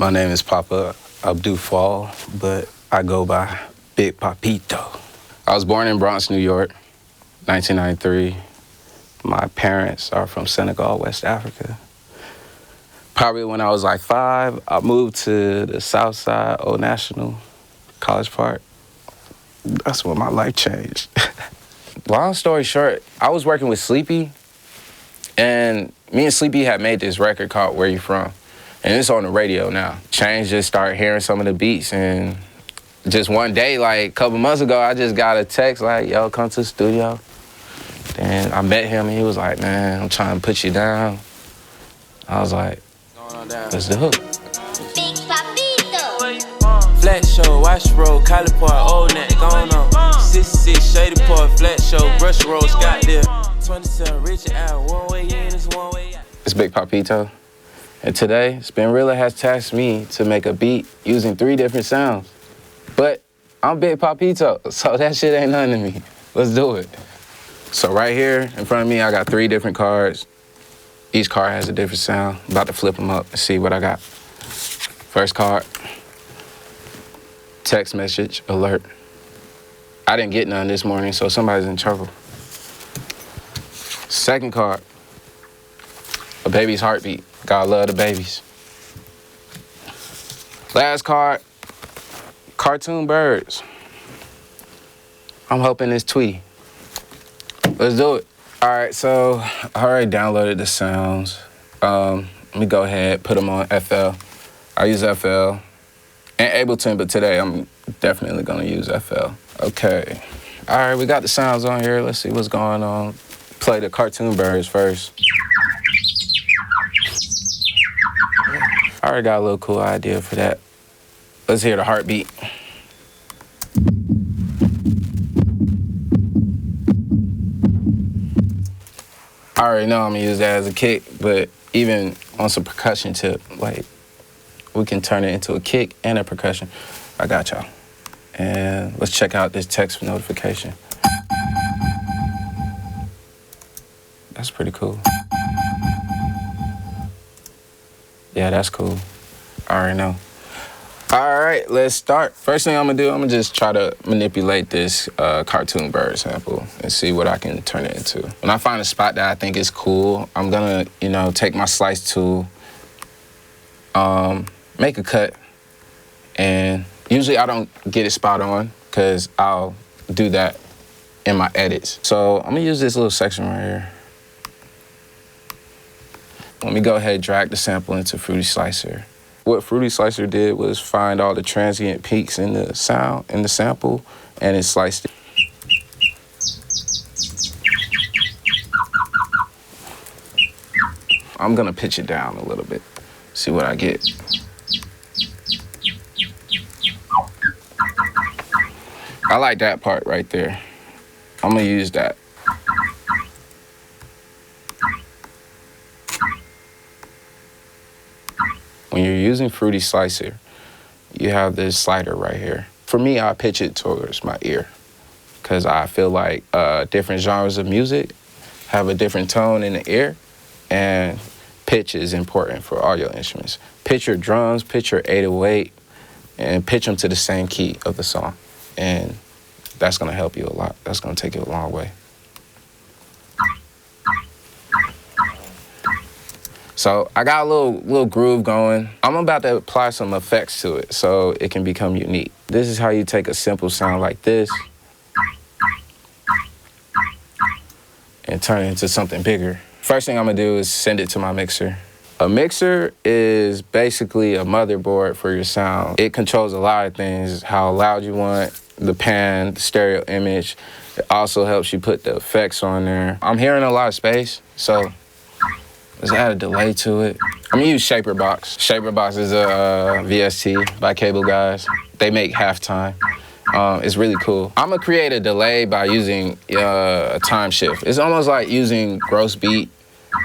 My name is Papa Abdul Fall, but I go by Big Papito. I was born in Bronx, New York, 1993. My parents are from Senegal, West Africa. Probably when I was like 5, I moved to the South Side, Old National, College Park. That's when my life changed. Long story short, I was working with Sleepy, and me and Sleepy had made this record called Where You From? And it's on the radio now. Chainz just started hearing some of the beats, and just one day, like a couple months ago, I just got a text like, yo, come to the studio. And I met him, and he was like, man, I'm trying to put you down. I was like, let's do it. Big Papito. Flat show, wash roll, collar part, old neck, going on. 66, shady part, flat show, brush roll, Scott there. 27, Richard out, one way in, it's one way out. It's Big Papito. And today, Spinrilla has tasked me to make a beat using 3 different sounds. But I'm Big Papito, so that shit ain't nothing to me. Let's do it. So right here in front of me, I got 3 different cards. Each card has a different sound. I'm about to flip them up and see what I got. First card, text message alert. I didn't get none this morning, so somebody's in trouble. Second card, a baby's heartbeat. Gotta love the babies. Last card, cartoon birds. I'm hoping it's Tweety. Let's do it. All right, so I already downloaded the sounds. Let me go ahead, put them on FL. I use FL and Ableton, but today I'm definitely gonna use FL. Okay. All right, we got the sounds on here. Let's see what's going on. Play the cartoon birds first. I already got a little cool idea for that. Let's hear the heartbeat. I already know I'm gonna use that as a kick, but even on some percussion tip, like, we can turn it into a kick and a percussion. I got y'all. And let's check out this text notification. That's pretty cool. Yeah, that's cool. I already know. All right, let's start. First thing I'm gonna do, I'm gonna just try to manipulate this cartoon bird sample and see what I can turn it into. When I find a spot that I think is cool, I'm gonna, take my slice tool, make a cut, and usually I don't get it spot on because I'll do that in my edits. So I'm gonna use this little section right here. Let me go ahead and drag the sample into Fruity Slicer. What Fruity Slicer did was find all the transient peaks in the sound, in the sample, and it sliced it. I'm gonna pitch it down a little bit, see what I get. I like that part right there. I'm gonna use that. When you're using Fruity Slicer, you have this slider right here. For me, I pitch it towards my ear because I feel like different genres of music have a different tone in the ear, and pitch is important for all your instruments. Pitch your drums, pitch your 808, and pitch them to the same key of the song. And that's gonna help you a lot. That's gonna take you a long way. So I got a little groove going. I'm about to apply some effects to it so it can become unique. This is how you take a simple sound like this and turn it into something bigger. First thing I'm gonna do is send it to my mixer. A mixer is basically a motherboard for your sound. It controls a lot of things, how loud you want, the pan, the stereo image. It also helps you put the effects on there. I'm hearing a lot of space, so let's add a delay to it. I'm gonna use Shaperbox. Shaperbox is a VST by Cable Guys. They make Halftime. It's really cool. I'm gonna create a delay by using a time shift. It's almost like using gross beat.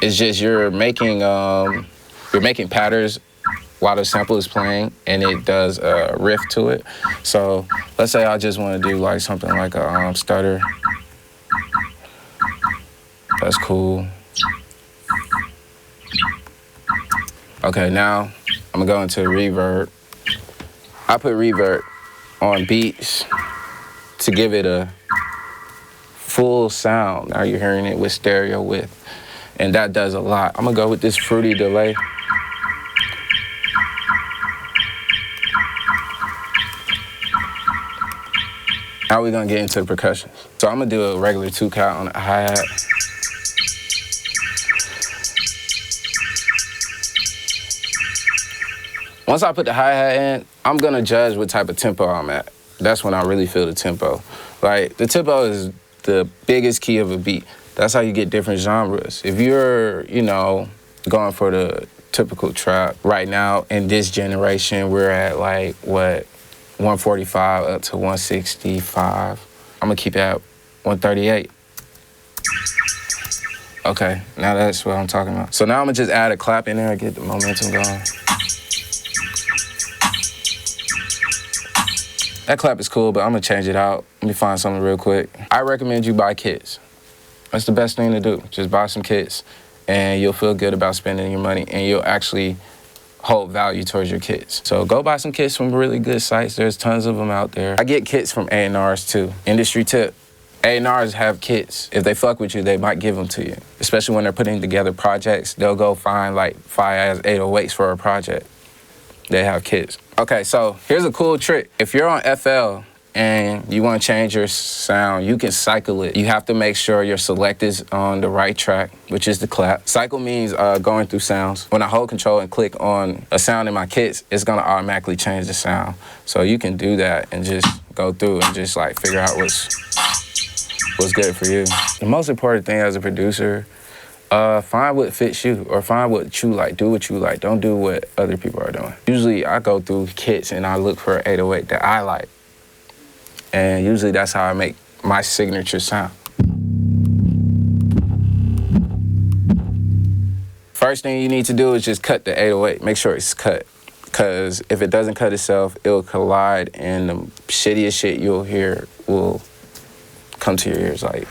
It's just you're making patterns while the sample is playing, and it does a riff to it. So let's say I just want to do like something like a stutter. That's cool. Okay, now I'm I'm gonna go into reverb. I put reverb on beats to give it a full sound. Now you're hearing it with stereo width, and that does a lot. I'm gonna go with this fruity delay. Now we're gonna get into the percussion. So I'm gonna do a regular 2-count on the hi-hat. Once I put the hi-hat in, I'm gonna judge what type of tempo I'm at. That's when I really feel the tempo. Like, the tempo is the biggest key of a beat. That's how you get different genres. If you're, you know, going for the typical trap, right now, in this generation, we're at like, what, 145 up to 165. I'm gonna keep it at 138. Okay, now that's what I'm talking about. So now I'm gonna just add a clap in there and get the momentum going. That clap is cool, but I'm gonna change it out. Let me find something real quick. I recommend you buy kits. That's the best thing to do. Just buy some kits and you'll feel good about spending your money and you'll actually hold value towards your kits. So go buy some kits from really good sites. There's tons of them out there. I get kits from A&Rs too. Industry tip, A&Rs have kits. If they fuck with you, they might give them to you. Especially when they're putting together projects, they'll go find like 5 808s for a project. They have kits. Okay, so here's a cool trick. If you're on FL and you want to change your sound, you can cycle it. You have to make sure your select is on the right track, which is the clap. Cycle means going through sounds. When I hold control and click on a sound in my kits, it's gonna automatically change the sound. So you can do that and just go through and just like figure out what's good for you. The most important thing as a producer, find what fits you or find what you like. Do what you like. Don't do what other people are doing. Usually I go through kits and I look for an 808 that I like. And usually that's how I make my signature sound. First thing you need to do is just cut the 808. Make sure it's cut. Because if it doesn't cut itself, it'll collide and the shittiest shit you'll hear will come to your ears. Like,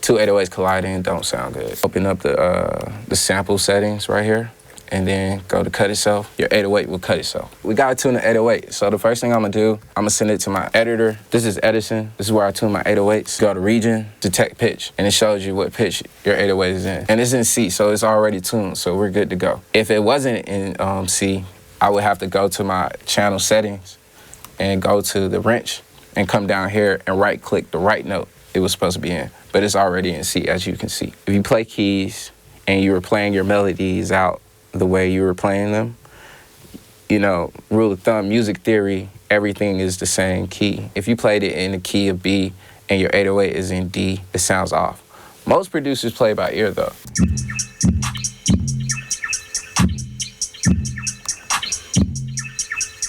2 808s colliding don't sound good. Open up the sample settings right here and then go to cut itself. Your 808 will cut itself. We gotta tune the 808. So the first thing I'm gonna do, I'm gonna send it to my editor. This is Edison. This is where I tune my 808s. Go to region, detect pitch, and it shows you what pitch your 808 is in. And it's in C, so it's already tuned, so we're good to go. If it wasn't in C, I would have to go to my channel settings and go to the wrench and come down here and right-click the right note it was supposed to be in. But it's already in C, as you can see. If you play keys and you were playing your melodies out the way you were playing them, you know, rule of thumb, music theory, everything is the same key. If you played it in the key of B and your 808 is in D, it sounds off. Most producers play by ear though.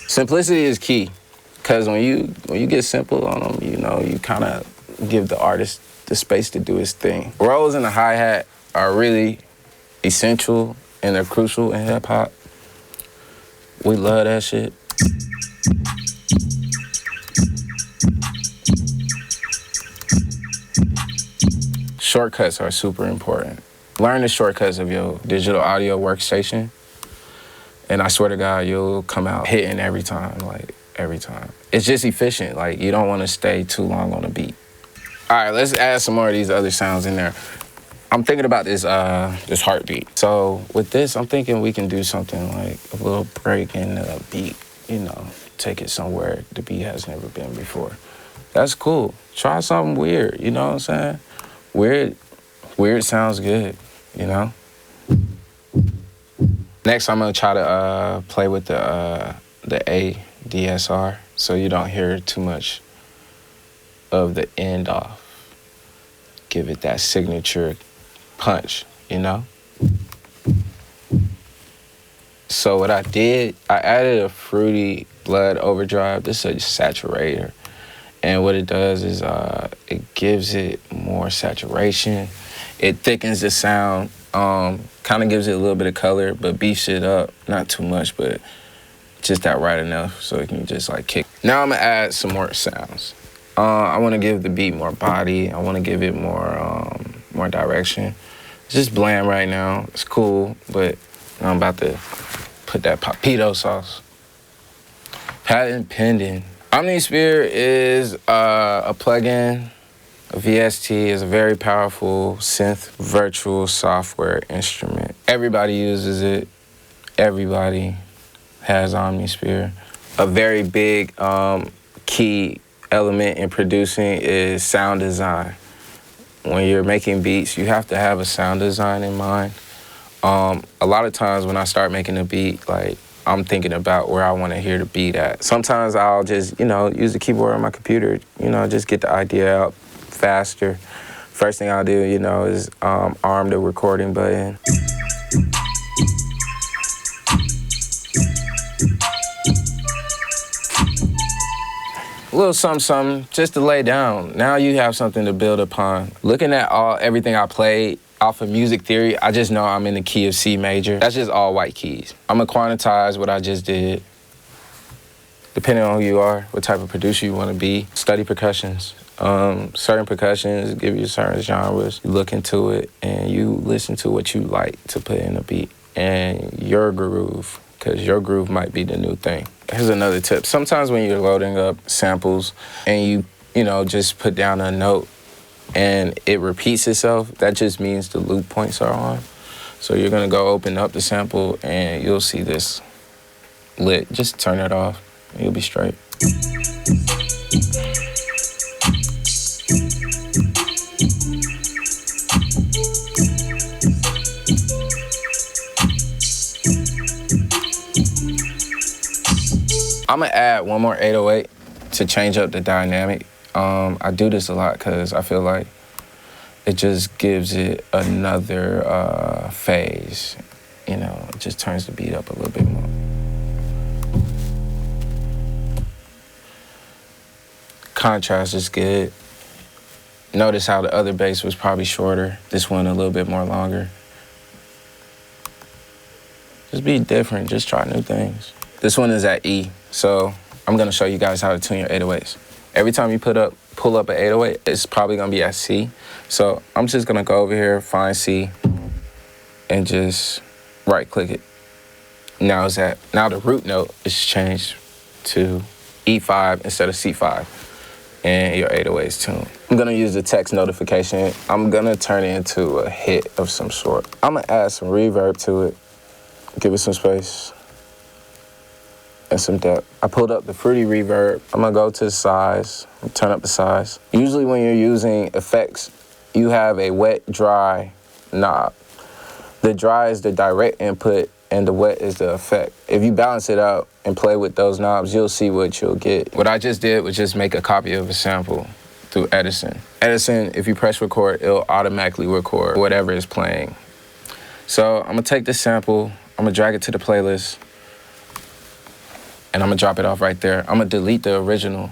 Simplicity is key, because when you get simple on them, you know, you kind of give the artist the space to do his thing. Rolls and the hi-hat are really essential and they're crucial in hip-hop. We love that shit. Shortcuts are super important. Learn the shortcuts of your digital audio workstation, and I swear to God, you'll come out hitting every time, like every time. It's just efficient, like you don't want to stay too long on a beat. All right, let's add some more of these other sounds in there. I'm thinking about this heartbeat. So with this, I'm thinking we can do something like a little break in the beat, you know, take it somewhere the beat has never been before. That's cool. Try something weird, you know what I'm saying? Weird sounds good, you know? Next, I'm gonna try to play with the ADSR so you don't hear too much of the end off. Give it that signature punch, you know? So what I did, I added a fruity blood overdrive. This is a saturator. And what it does is it gives it more saturation. It thickens the sound, kind of gives it a little bit of color, but beefs it up. Not too much, but just that right enough so it can just like kick. Now I'm gonna add some more sounds. I want to give the beat more body. I want to give it more direction. It's just bland right now. It's cool, but I'm about to Put that Papito sauce. Patent pending. Omnisphere is a plugin. A VST is a very powerful synth virtual software instrument. Everybody uses it. Everybody has Omnisphere. A very big key element in producing is sound design. When you're making beats, you have to have a sound design in mind. A lot of times when I start making a beat, like, I'm thinking about where I want to hear the beat at. Sometimes I'll just, use the keyboard on my computer, just get the idea out faster. First thing I'll do, is arm the recording button. A little something, just to lay down. Now you have something to build upon. Looking at everything I played off of music theory, I just know I'm in the key of C major. That's just all white keys. I'm gonna quantize what I just did. Depending on who you are, what type of producer you wanna be, study percussions. Certain percussions give you certain genres. You look into it and you listen to what you like to put in a beat and your groove, because your groove might be the new thing. Here's another tip. Sometimes when you're loading up samples and you just put down a note and it repeats itself, that just means the loop points are on. So you're gonna go open up the sample and you'll see this lit. Just turn it off and you'll be straight. I'm gonna add one more 808 to change up the dynamic. I do this a lot because I feel like it just gives it another phase. It just turns the beat up a little bit more. Contrast is good. Notice how the other bass was probably shorter. This one a little bit more longer. Just be different, just try new things. This one is at E, so I'm gonna show you guys how to tune your 808s. Every time you pull up an 808, it's probably gonna be at C. So I'm just gonna go over here, find C, and just right-click it. Now the root note is changed to E5 instead of C5, and your 808 is tuned. I'm gonna use the text notification. I'm gonna turn it into a hit of some sort. I'm gonna add some reverb to it, give it some space and some depth. I pulled up the fruity reverb. I'm gonna go to the size, turn up the size. Usually when you're using effects, you have a wet, dry knob. The dry is the direct input and the wet is the effect. If you balance it out and play with those knobs, you'll see what you'll get. What I just did was just make a copy of a sample through Edison. Edison, if you press record, it'll automatically record whatever is playing. So I'm gonna take this sample, I'm gonna drag it to the playlist, and I'm gonna drop it off right there. I'm gonna delete the original,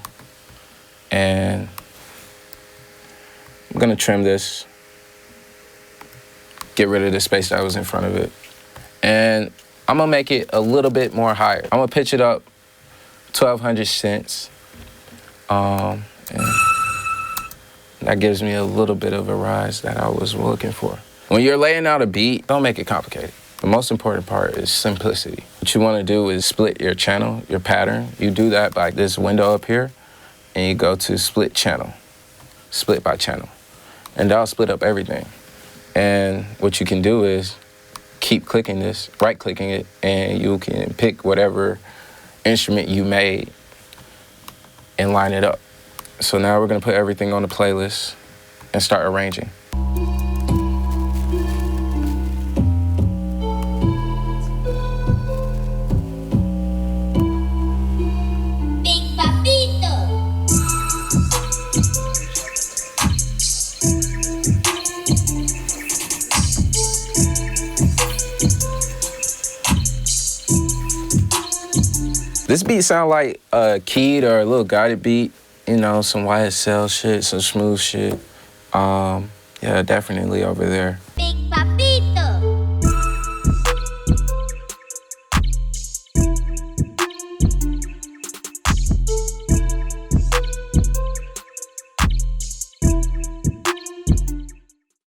and I'm gonna trim this, get rid of the space that was in front of it, and I'm gonna make it a little bit more higher. I'm gonna pitch it up 1,200 cents, and that gives me a little bit of a rise that I was looking for. When you're laying out a beat, don't make it complicated. The most important part is simplicity. What you want to do is split your channel, your pattern. You do that by this window up here, and you go to split channel, split by channel. And that'll split up everything. And what you can do is keep clicking this, right-clicking it, and you can pick whatever instrument you made and line it up. So now we're gonna put everything on the playlist and start arranging. Big Papito. This beat sound like a Keed or a Lil GotIt beat, you know, some YSL shit, some smooth shit. Yeah, definitely over there.